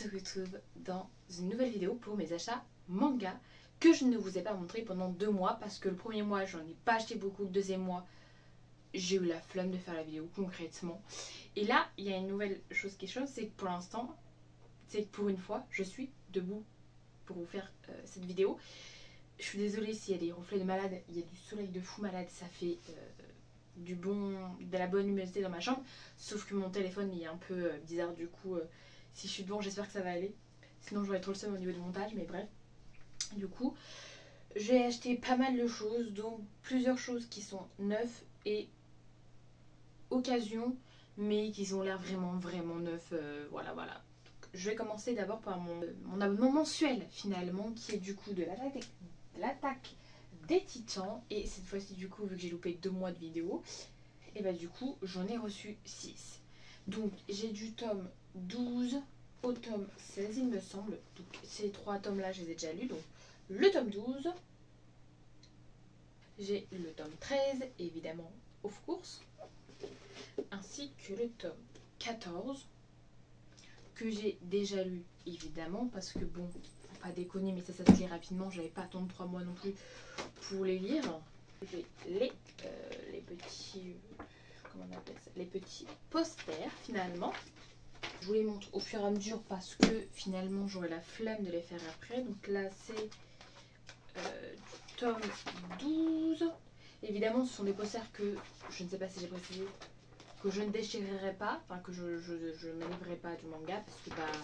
se retrouve dans une nouvelle vidéo pour mes achats manga que je ne vous ai pas montré pendant 2 mois parce que le premier mois j'en ai pas acheté beaucoup, le deuxième mois j'ai eu la flemme de faire la vidéo concrètement. Et là il y a une nouvelle chose qui est chaude, c'est que pour l'instant, c'est que pour une fois je suis debout pour vous faire cette vidéo. Je suis désolée s'il y a des reflets de malade, il y a du soleil de fou malade, ça fait de la bonne luminosité dans ma chambre, sauf que mon téléphone il est un peu bizarre, du coup si je suis devant j'espère que ça va aller, sinon j'aurais trop le seum au niveau du montage, mais bref. Du coup j'ai acheté pas mal de choses, dont plusieurs choses qui sont neuves et occasion, mais qui ont l'air vraiment neufs, voilà. Donc, je vais commencer d'abord par mon abonnement mensuel finalement, qui est du coup de l'attaque des Titans, et cette fois-ci du coup vu que j'ai loupé 2 mois de vidéo, et bah du coup j'en ai reçu 6. Donc j'ai du tome 12 au tome 16 il me semble, donc ces 3 tomes là je les ai déjà lus, donc le tome 12, j'ai le tome 13 évidemment of course, ainsi que le tome 14 que j'ai déjà lu évidemment, parce que bon, faut pas déconner, mais ça se lit rapidement, j'avais pas attendu 3 mois non plus pour les lire. J'ai les petits comment on appelle ça, les petits posters finalement. Je vous les montre au fur et à mesure parce que finalement j'aurai la flemme de les faire après. Donc là c'est du tome 12. Évidemment ce sont des posters que je ne sais pas si j'ai précisé, que je ne déchirerai pas, enfin que je ne livrerai pas du manga parce que bah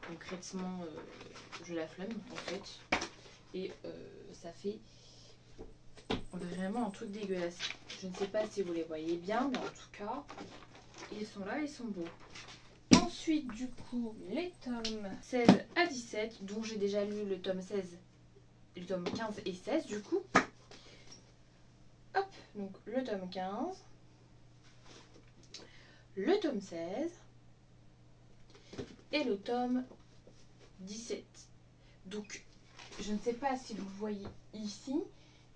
concrètement j'ai la flemme en fait, et ça fait vraiment un truc dégueulasse. Je ne sais pas si vous les voyez bien, mais en tout cas ils sont là, ils sont beaux. Ensuite du coup les tomes 16 à 17 dont j'ai déjà lu le tome 16, le tome 15 et 16 du coup. Hop, donc le tome 15, le tome 16 et le tome 17. Donc je ne sais pas si vous le voyez ici,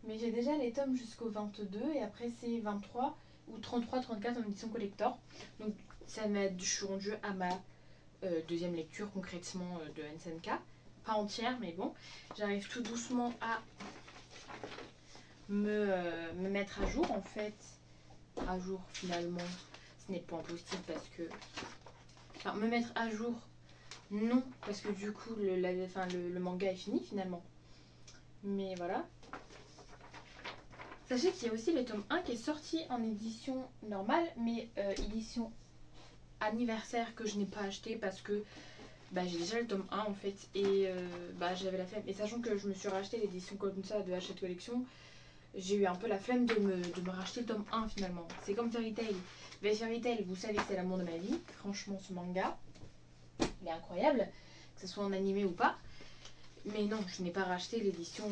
mais j'ai déjà les tomes jusqu'au 22 et après c'est 23 ou 33-34 en édition collector. Donc ça m'aide, je suis rendue à ma deuxième lecture concrètement de SNK. Pas entière mais bon, j'arrive tout doucement à me mettre à jour en fait. À jour finalement, ce n'est pas impossible parce que... Enfin, me mettre à jour, non, parce que du coup le manga est fini finalement. Mais voilà. Sachez qu'il y a aussi le tome 1 qui est sorti en édition normale, mais édition anniversaire que je n'ai pas acheté parce que bah, j'ai déjà le tome 1 en fait, et bah, j'avais la flemme. Et sachant que je me suis racheté l'édition comme ça de Hachette Collection, j'ai eu un peu la flemme de me racheter le tome 1 finalement. C'est comme Fairy Tail. Mais Fairy Tail, vous savez que c'est l'amour de ma vie. Franchement, ce manga, il est incroyable, que ce soit en animé ou pas. Mais non, je n'ai pas racheté l'édition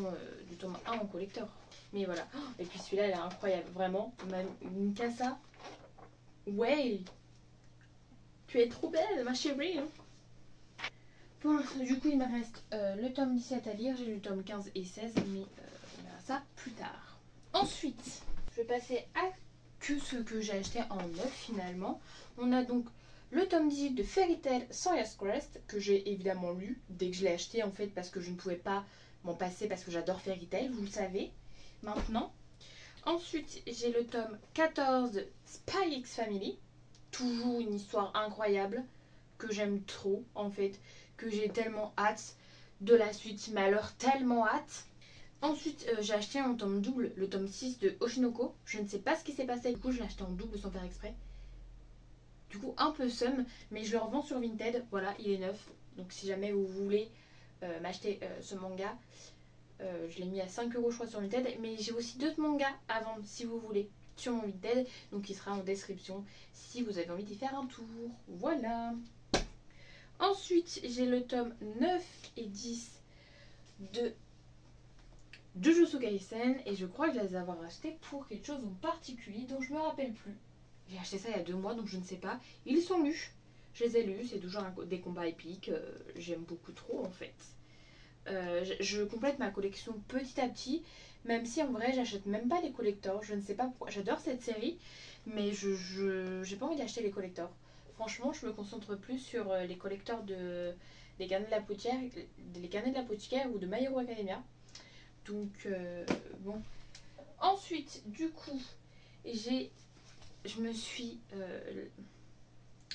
du tome 1 en collector. Mais voilà. Et puis celui-là, il est incroyable. Vraiment, Mikasa. Ouais, tu es trop belle, ma chérie. Bon, du coup, il me reste le tome 17 à lire. J'ai lu le tome 15 et 16, mais on verra ça plus tard. Ensuite, je vais passer à que ce que j'ai acheté en neuf finalement. On a donc le tome 18 de Fairy Tail Soria's Crest, que j'ai évidemment lu dès que je l'ai acheté en fait, parce que je ne pouvais pas m'en passer parce que j'adore Fairy Tail, vous le savez maintenant. Ensuite, j'ai le tome 14 de Spy X Family, toujours une histoire incroyable que j'aime trop en fait, que j'ai tellement hâte de la suite, mais alors tellement hâte. Ensuite, j'ai acheté en tome double le tome 6 de Oshinoko. Je ne sais pas ce qui s'est passé, du coup je l'ai acheté en double sans faire exprès. Du coup un peu seum, mais je le revends sur Vinted, voilà, il est neuf. Donc si jamais vous voulez m'acheter ce manga, je l'ai mis à 5 € je crois sur Vinted. Mais j'ai aussi d'autres mangas à vendre si vous voulez sur mon Vinted, donc il sera en description si vous avez envie d'y faire un tour. Voilà. Ensuite j'ai le tome 9 et 10 de Jujutsu Kaisen, et je crois que je les avoir achetés pour quelque chose en particulier dont je me rappelle plus. J'ai acheté ça il y a 2 mois donc je ne sais pas. Ils sont lus, je les ai lus, c'est toujours des combats épiques, j'aime beaucoup trop en fait. Je complète ma collection petit à petit, même si en vrai j'achète même pas les collectors, je ne sais pas pourquoi. J'adore cette série mais j'ai pas envie d'acheter les collectors. Franchement je me concentre plus sur les collecteurs de les carnets de l'apothicaire ou de My Hero Academia. Donc bon. Ensuite, du coup, je me suis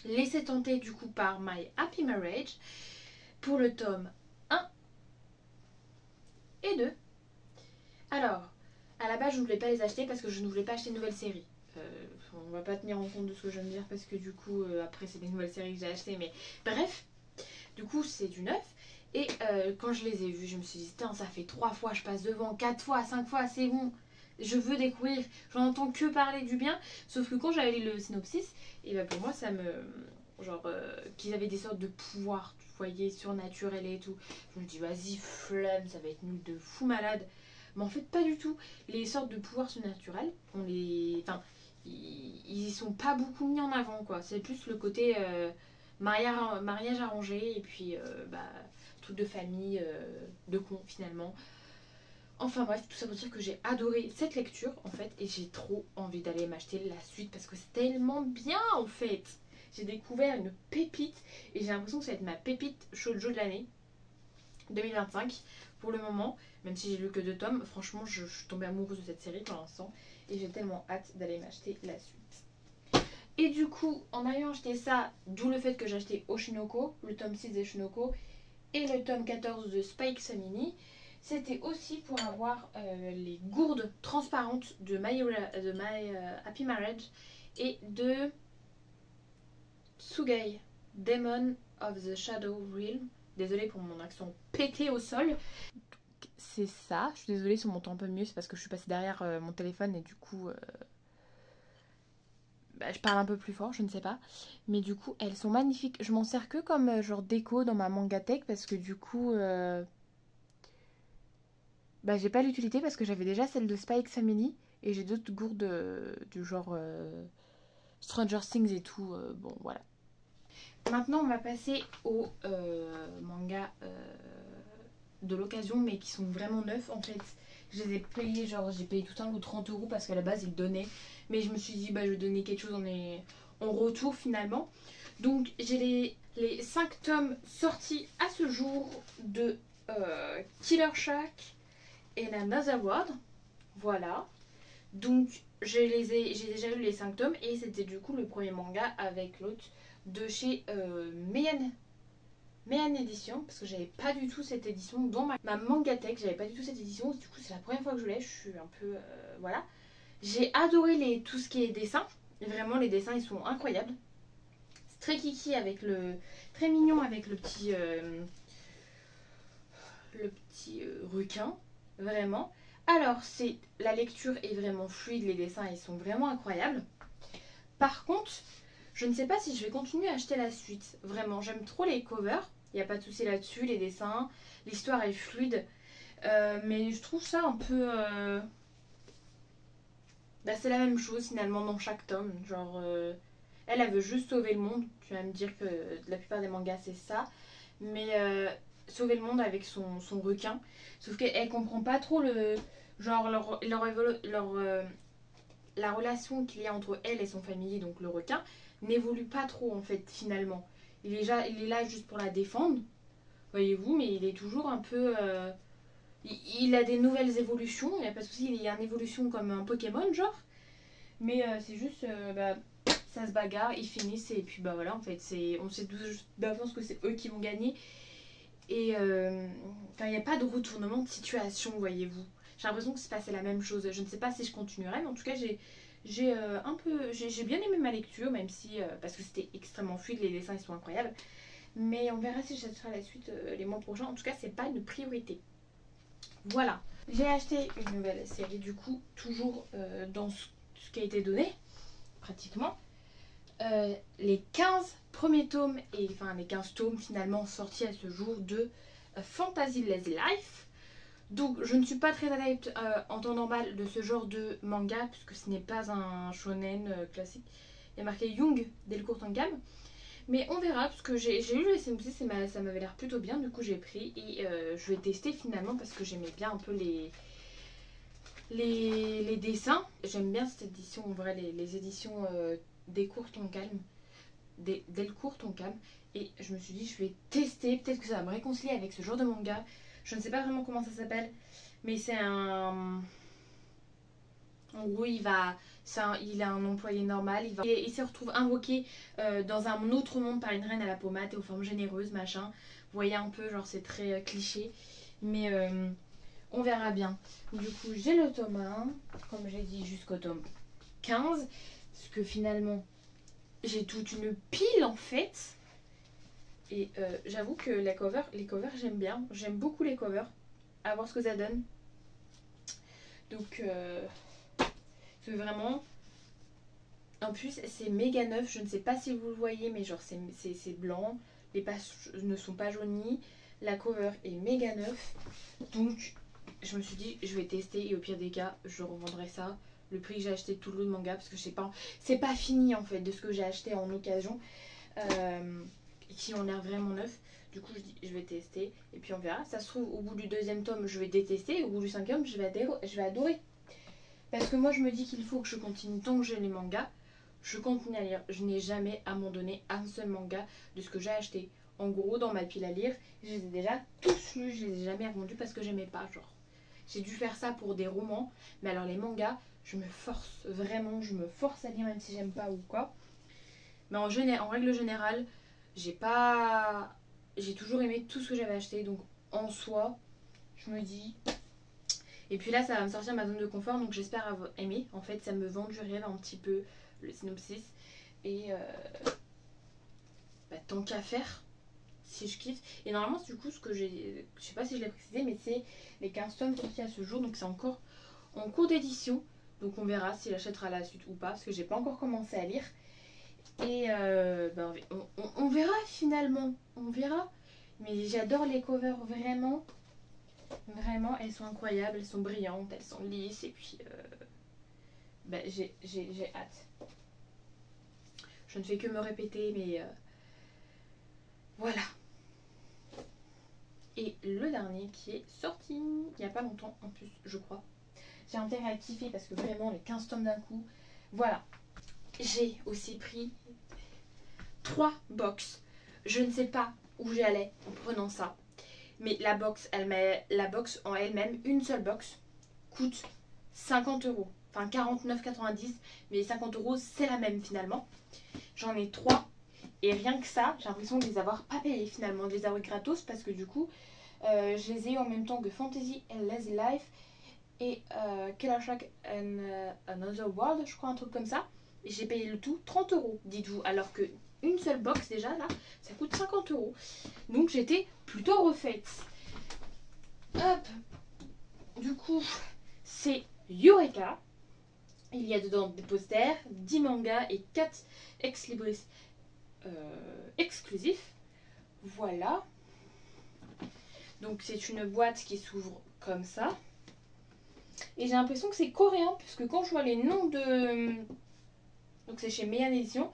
laissée tenter du coup par My Happy Marriage pour le tome 1 et 2. Alors, à la base, je ne voulais pas les acheter parce que je ne voulais pas acheter une nouvelle série. On va pas tenir en compte de ce que je viens de dire parce que du coup, après, c'est des nouvelles séries que j'ai achetées. Mais bref, du coup, c'est du neuf. Et quand je les ai vus, je me suis dit, ça fait 3 fois, je passe devant, 4 fois, 5 fois, c'est bon. Je veux découvrir, j'en entends que parler du bien. Sauf que quand j'avais lu le synopsis, et ben pour moi, ça me... Genre, qu'ils avaient des sortes de pouvoirs, vous voyez, surnaturels et tout. Je me dis, vas-y, flemme, ça va être nul de fou malade. Mais en fait, pas du tout. Les sortes de pouvoirs surnaturels, enfin, ils y sont pas beaucoup mis en avant, quoi. C'est plus le côté mariage arrangé et puis truc de famille, de con finalement. Enfin bref, tout ça pour dire que j'ai adoré cette lecture en fait et j'ai trop envie d'aller m'acheter la suite parce que c'est tellement bien en fait. J'ai découvert une pépite et j'ai l'impression que ça va être ma pépite shoujo de l'année 2025 pour le moment, même si j'ai lu que 2 tomes. Franchement, je suis tombée amoureuse de cette série pour l'instant et j'ai tellement hâte d'aller m'acheter la suite. Et du coup, en ayant acheté ça, d'où le fait que j'ai acheté Oshinoko, le tome 6 d'Oshinoko et le tome 14 de Spike Family, c'était aussi pour avoir les gourdes transparentes de My Happy Marriage et de Tsugai, Demon of the Shadow Realm. Désolée pour mon accent pété au sol. C'est ça, je suis désolée si on m'entend un peu mieux, c'est parce que je suis passée derrière mon téléphone et du coup je parle un peu plus fort, je ne sais pas. Mais du coup, elles sont magnifiques. Je m'en sers que comme genre déco dans ma mangatech parce que du coup j'ai pas l'utilité parce que j'avais déjà celle de Spike Family et j'ai d'autres gourdes du genre Stranger Things et tout. Bon, voilà. Maintenant, on va passer aux mangas de l'occasion, mais qui sont vraiment neufs en fait. Je les ai payés, genre j'ai payé tout un lot 30 € parce qu'à la base ils donnaient. Mais je me suis dit, je vais donner quelque chose en retour finalement. Donc j'ai les 5 tomes sortis à ce jour de Killer Shack et Another World. Voilà. Donc j'ai déjà lu les 5 tomes et c'était du coup le premier manga avec l'autre de chez Meian Édition, parce que j'avais pas du tout cette édition dans ma mangatech, j'avais pas du tout cette édition, du coup c'est la première fois que je l'ai, je suis un peu voilà. J'ai adoré tout ce qui est dessin, vraiment les dessins ils sont incroyables. C'est très kiki avec très mignon avec le petit requin, vraiment. Alors la lecture est vraiment fluide, les dessins ils sont vraiment incroyables. Par contre, je ne sais pas si je vais continuer à acheter la suite. Vraiment, j'aime trop les covers. Il n'y a pas de souci là-dessus, les dessins. L'histoire est fluide. Mais je trouve ça un peu... c'est la même chose finalement dans chaque tome. Genre, elle veut juste sauver le monde. Tu vas me dire que la plupart des mangas c'est ça. Mais sauver le monde avec son requin. Sauf qu'elle comprend pas trop genre la relation qu'il y a entre elle et son familier, donc le requin, n'évolue pas trop en fait finalement. Il est là juste pour la défendre, voyez-vous, mais il est toujours un peu... il a des nouvelles évolutions, il n'y a pas de souci, il y a une évolution comme un Pokémon genre, mais c'est juste... ça se bagarre, ils finissent et puis voilà en fait, on sait d'avance que c'est eux qui vont gagner. Et il n'y a pas de retournement de situation, voyez-vous. J'ai l'impression que c'est passé la même chose. Je ne sais pas si je continuerai, mais en tout cas j'ai bien aimé ma lecture, même si parce que c'était extrêmement fluide, les dessins ils sont incroyables. Mais on verra si j'achèterai la suite les mois prochains. En tout cas, c'est pas une priorité. Voilà. J'ai acheté une nouvelle série du coup, toujours dans ce qui a été donné, pratiquement. Les 15 premiers tomes, et enfin les 15 tomes finalement sortis à ce jour de Fantasy Lazy Life. Donc je ne suis pas très adepte en temps normal de ce genre de manga, puisque ce n'est pas un shonen classique. Il y a marqué Young dès le court en gamme. Mais on verra, parce que j'ai lu le synopsis, ça m'avait l'air plutôt bien, du coup j'ai pris et je vais tester finalement parce que j'aimais bien un peu les dessins. J'aime bien cette édition, en vrai, les éditions des courts en calme. dès le cours Tonkam. Et je me suis dit, je vais tester, peut-être que ça va me réconcilier avec ce genre de manga. Je ne sais pas vraiment comment ça s'appelle, mais c'est un... En gros, il a un employé normal, il se retrouve invoqué dans un autre monde par une reine à la pommade et aux formes généreuses, machin. Vous voyez un peu, genre c'est très cliché, mais on verra bien. Du coup, j'ai le tome 1, comme j'ai dit, jusqu'au tome 15, parce que finalement, j'ai toute une pile en fait. Et j'avoue que les covers j'aime bien. J'aime beaucoup les covers. À voir ce que ça donne. Donc, c'est vraiment... En plus, c'est méga neuf. Je ne sais pas si vous le voyez, mais genre c'est blanc. Les pages ne sont pas jaunies. La cover est méga neuf. Donc, je me suis dit, je vais tester. Et au pire des cas, je revendrai ça. Le prix que j'ai acheté tout le lot de manga. Parce que je sais pas... C'est pas fini en fait de ce que j'ai acheté en occasion. Qui ont l'air vraiment neufs. Du coup, je dis, je vais tester. Et puis on verra. Ça se trouve, au bout du deuxième tome, je vais détester. Et au bout du cinquième, je vais adorer. Parce que moi, je me dis qu'il faut que je continue. Tant que j'ai les mangas, je continue à lire. Je n'ai jamais abandonné un seul manga de ce que j'ai acheté. En gros, dans ma pile à lire, je les ai déjà tous lus. Je les ai jamais revendus parce que j'aimais pas. Genre, j'ai dû faire ça pour des romans. Mais alors, les mangas, je me force. Vraiment, je me force à lire même si j'aime pas ou quoi. Mais en règle générale, j'ai toujours aimé tout ce que j'avais acheté, donc en soi je me dis, et puis là ça va me sortir ma zone de confort, donc j'espère avoir aimé. En fait ça me vend du rêve un petit peu le synopsis, et tant qu'à faire, si je kiffe. Et normalement du coup ce que je sais pas si je l'ai précisé, mais c'est les 15 tomes sortis à ce jour, donc c'est encore en cours d'édition, donc on verra si j'achèterai la suite ou pas, parce que j'ai pas encore commencé à lire. Et on verra finalement, on verra. Mais j'adore les covers, vraiment. Vraiment, elles sont incroyables, elles sont brillantes, elles sont lisses. Et puis, j'ai hâte. Je ne fais que me répéter, mais voilà. Et le dernier qui est sorti il n'y a pas longtemps en plus, je crois. J'ai intérêt à kiffer parce que vraiment, les 15 tomes d'un coup. Voilà. J'ai aussi pris 3 box. Je ne sais pas où j'allais en prenant ça. Mais la box en elle-même, une seule box, coûte 50 €. Enfin 49,90. Mais 50 €, c'est la même finalement. J'en ai 3. Et rien que ça, j'ai l'impression de les avoir pas payés finalement. De les avoir gratos parce que du coup, je les ai eu en même temps que Fantasy and Lazy Life. Et Killer Shark and Another World, je crois, un truc comme ça. Et j'ai payé le tout 30 €, dites-vous. Alors que une seule box déjà là, ça coûte 50 €. Donc j'étais plutôt refaite. Hop. Du coup, c'est Eureka. Il y a dedans des posters, 10 mangas et 4 ex-libris exclusifs. Voilà. Donc c'est une boîte qui s'ouvre comme ça. Et j'ai l'impression que c'est coréen, puisque quand je vois les noms de... Donc c'est chez Meian Édition.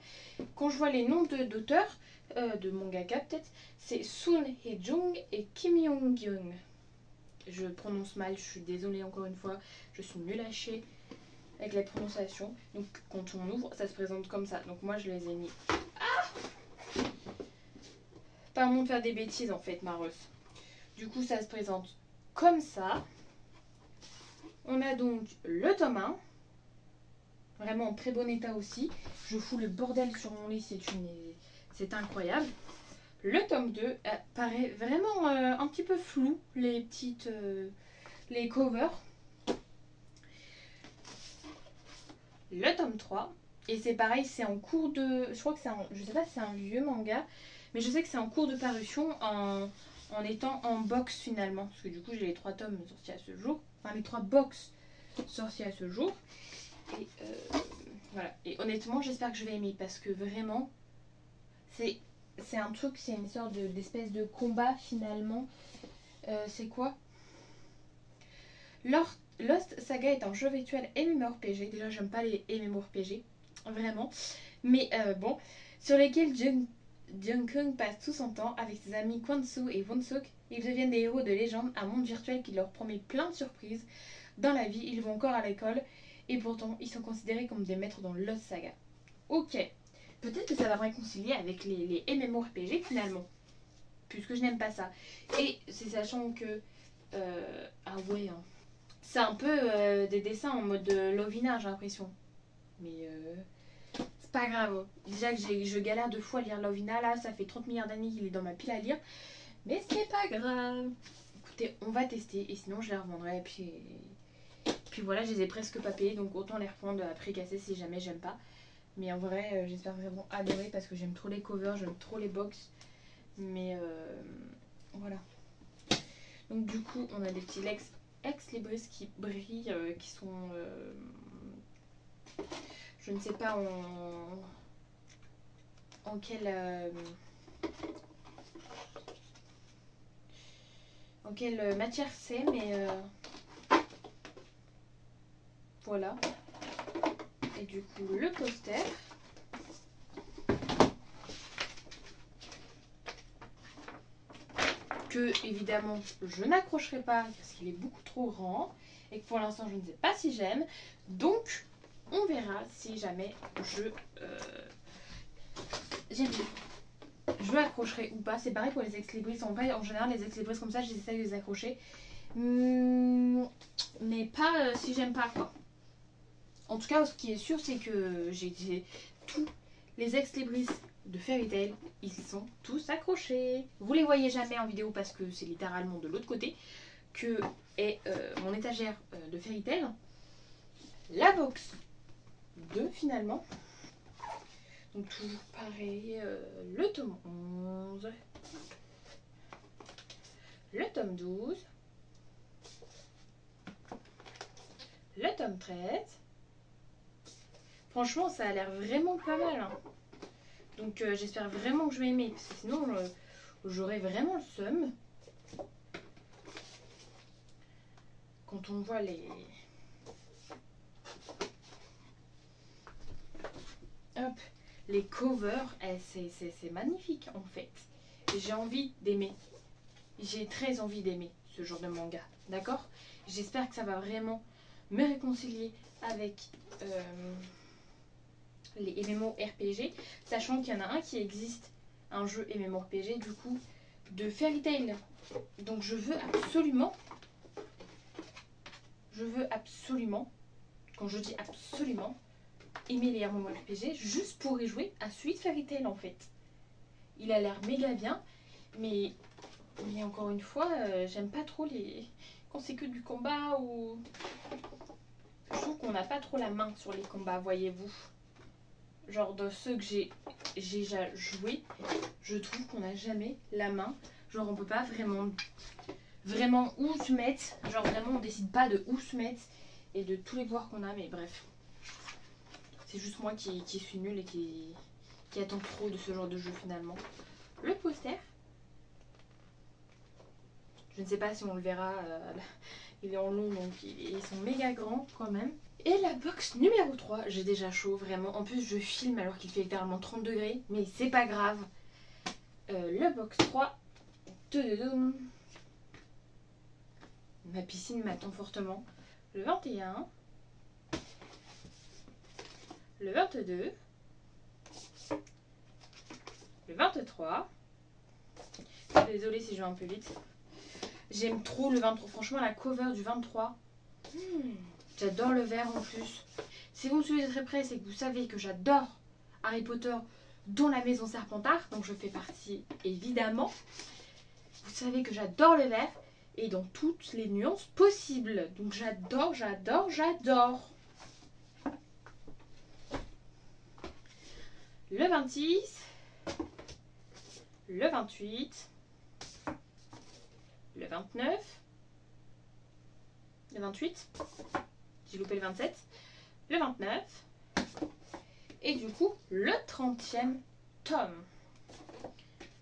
Quand je vois les noms d'auteurs, de mangaka peut-être, c'est Sun Hye-jung et Kim Yong-gyun. Je prononce mal, je suis désolée encore une fois. Je suis nulle à chier avec la prononciation. Donc quand on ouvre, ça se présente comme ça. Donc moi je les ai mis... Ah, pas bon de faire des bêtises en fait, Maros. Du coup ça se présente comme ça. On a donc le tome 1. Vraiment en très bon état aussi. Je fous le bordel sur mon lit, c'est incroyable. Le tome 2 paraît vraiment un petit peu flou, les covers. Le tome 3, et c'est pareil, c'est en cours de... Je crois que je sais pas si c'est un vieux manga, mais je sais que c'est en cours de parution en étant en box finalement. Parce que du coup j'ai les 3 tomes sortis à ce jour. Enfin les 3 box sortis à ce jour. Et voilà. Et honnêtement, j'espère que je vais aimer parce que vraiment, c'est un truc, c'est une sorte d'espèce de combat finalement. C'est quoi? Lost Saga est un jeu virtuel MMORPG. Déjà, j'aime pas les MMORPG, vraiment. Mais bon, sur lesquels Jungkook passe tout son temps avec ses amis Kwon-soo et Won-suk. Ils deviennent des héros de légende, un monde virtuel qui leur promet plein de surprises. Dans la vie, ils vont encore à l'école. Et pourtant, ils sont considérés comme des maîtres dans Lost Saga. Ok, peut-être que ça va me réconcilier avec les MMORPG finalement. Puisque je n'aime pas ça. Et c'est sachant que... ah ouais, hein. C'est un peu des dessins en mode Lovina, j'ai l'impression. Mais c'est pas grave. Déjà que je galère 2 fois à lire Lovina, là, ça fait 30 milliards d'années qu'il est dans ma pile à lire. Mais c'est pas grave. Écoutez, on va tester et sinon je les revendrai. Et puis voilà, je les ai presque pas payés, donc autant les reprendre à prix cassé si jamais j'aime pas. Mais en vrai, j'espère vraiment adorer parce que j'aime trop les covers, j'aime trop les box. Mais voilà. Donc du coup, on a des petits ex-libris qui brillent, qui sont... je ne sais pas en quelle matière c'est, mais voilà. Et du coup, le poster. Que évidemment je n'accrocherai pas parce qu'il est beaucoup trop grand et que pour l'instant je ne sais pas si j'aime. Donc on verra si jamais je accrocherai ou pas. C'est pareil pour les ex-libris. En vrai, en général, les ex-libris comme ça, j'essaie de les accrocher. Mais pas si j'aime pas quoi. En tout cas, ce qui est sûr, c'est que j'ai tous les ex-libris de Fairy Tail, ils sont tous accrochés. Vous les voyez jamais en vidéo parce que c'est littéralement de l'autre côté que est mon étagère de Fairy Tail. La box 2 finalement. Donc toujours pareil, le tome 11, le tome 12, le tome 13. Franchement, ça a l'air vraiment pas mal. Hein. Donc j'espère vraiment que je vais aimer, parce que sinon j'aurais vraiment le seum. Quand on voit les... Hop, les covers, c'est magnifique en fait. J'ai envie d'aimer. J'ai très envie d'aimer ce genre de manga, d'accord? J'espère que ça va vraiment me réconcilier avec... les MMORPG, sachant qu'il y en a un qui existe, un jeu MMORPG du coup de Fairy Tail. Donc je veux absolument, quand je dis absolument, aimer les MMORPG juste pour y jouer à Sweet Fairy Tail en fait. Il a l'air méga bien, mais encore une fois, j'aime pas trop quand c'est que du combat ou... Je trouve qu'on n'a pas trop la main sur les combats, voyez-vous. Genre dans ceux que j'ai déjà joué, je trouve qu'on n'a jamais la main. Genre on peut pas vraiment où se mettre. Genre vraiment on décide pas de où se mettre et de tous les pouvoirs qu'on a. Mais bref, c'est juste moi qui suis nulle et qui attend trop de ce genre de jeu finalement. Le poster. Je ne sais pas si on le verra. Il est en long donc ils sont méga grands quand même. Et la box numéro 3, j'ai déjà chaud vraiment. En plus je filme alors qu'il fait littéralement 30 degrés, mais c'est pas grave. Le box 3. Ma piscine m'attend fortement. Le 21. Le 22. Le 23. Désolée si je vais un peu vite. J'aime trop le 23. Franchement la cover du 23. J'adore le vert en plus. Si vous me suivez de très près, c'est que vous savez que j'adore Harry Potter dans la maison Serpentard. Donc je fais partie évidemment. Vous savez que j'adore le vert et dans toutes les nuances possibles. Donc j'adore. Le 26. Le 28. Le 29. Le 28. J'ai loupé le 27. Le 29. Et du coup, le 30e tome.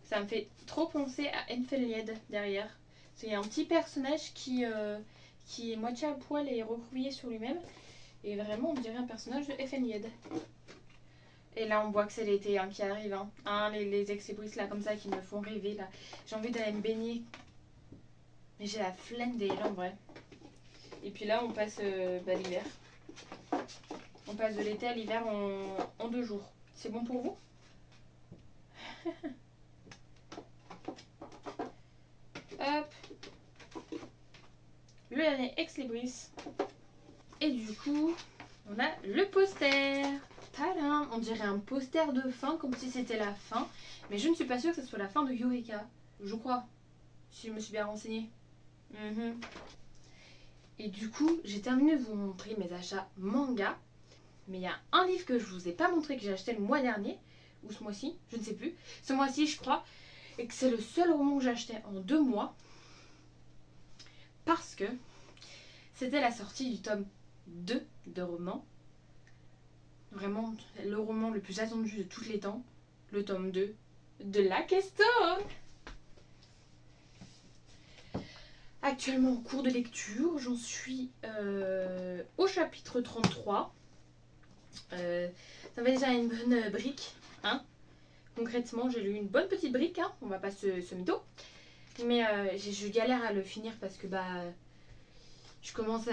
Ça me fait trop penser à Enfelied derrière. C'est un petit personnage qui est moitié à poil et recroquevillé sur lui-même. Et vraiment, on dirait un personnage de Enfelied. Et là, on voit que c'est l'été hein, qui arrive. Hein. Les ex-libris là, comme ça, qui me font rêver. Là, j'ai envie d'aller me baigner. Mais j'ai la flemme d'y aller en vrai. Et puis là, on passe l'hiver. On passe de l'été à l'hiver en 2 jours. C'est bon pour vous? Hop. Le dernier Ex Libris. Et du coup, on a le poster. Tadam! On dirait un poster de fin, comme si c'était la fin. Mais je ne suis pas sûre que ce soit la fin de Eureka. Je crois. Si je me suis bien renseignée. Et du coup, j'ai terminé de vous montrer mes achats manga. Mais il y a un livre que je vous ai pas montré, que j'ai acheté le mois dernier. Ou ce mois-ci, je ne sais plus. Ce mois-ci, je crois. Et que c'est le seul roman que j'ai acheté en 2 mois. Parce que c'était la sortie du tome 2 de roman. Vraiment le roman le plus attendu de tous les temps. Le tome 2 de Lac et Stone. Actuellement en cours de lecture. J'en suis au chapitre 33. Ça fait déjà une bonne brique. Hein. Concrètement, j'ai lu une bonne petite brique. Hein. On va pas se mytho. Mais je galère à le finir parce que je commence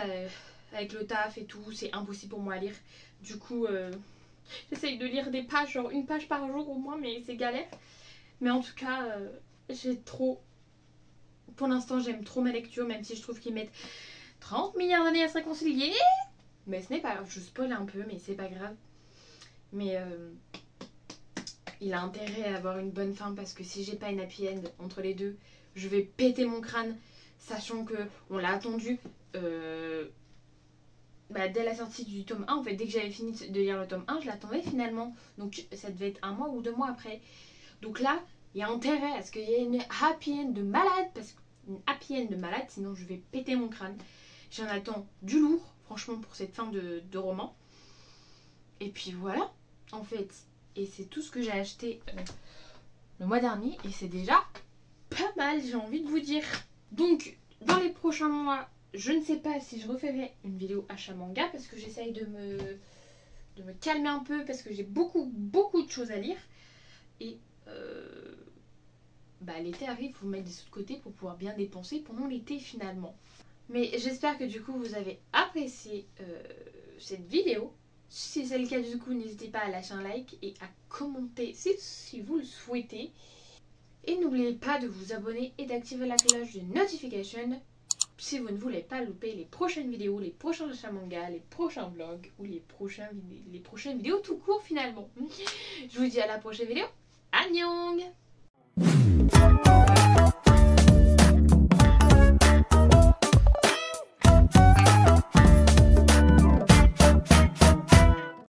avec le taf et tout, c'est impossible pour moi à lire. Du coup, j'essaye de lire des pages, genre une page par jour au moins, mais c'est galère. Mais en tout cas, j'ai trop... Pour l'instant, j'aime trop ma lecture, même si je trouve qu'ils mettent 30 milliards d'années à se réconcilier. Mais ce n'est pas grave, je spoil un peu, mais c'est pas grave. Mais il a intérêt à avoir une bonne fin parce que si j'ai pas une happy end entre les deux, je vais péter mon crâne, sachant que on l'a attendu dès la sortie du tome 1. En fait, dès que j'avais fini de lire le tome 1, je l'attendais finalement. Donc ça devait être 1 mois ou 2 mois après. Donc là, il y a intérêt à ce qu'il y ait une happy end de malade, parce qu'une happy end de malade, sinon je vais péter mon crâne. J'en attends du lourd, franchement, pour cette fin de roman. Et puis voilà, en fait. Et c'est tout ce que j'ai acheté le mois dernier. Et c'est déjà pas mal, j'ai envie de vous dire. Donc, dans les prochains mois, je ne sais pas si je referai une vidéo achat manga, parce que j'essaye de me calmer un peu, parce que j'ai beaucoup de choses à lire. Et l'été arrive, il faut mettre des sous de côté pour pouvoir bien dépenser pendant l'été finalement. Mais j'espère que du coup vous avez apprécié cette vidéo. Si c'est le cas du coup, n'hésitez pas à lâcher un like et à commenter si vous le souhaitez. Et n'oubliez pas de vous abonner et d'activer la cloche de notification si vous ne voulez pas louper les prochaines vidéos, les prochains achats manga, les prochains vlogs ou les prochaines vidéos tout court finalement. Je vous dis à la prochaine vidéo. Annyeong!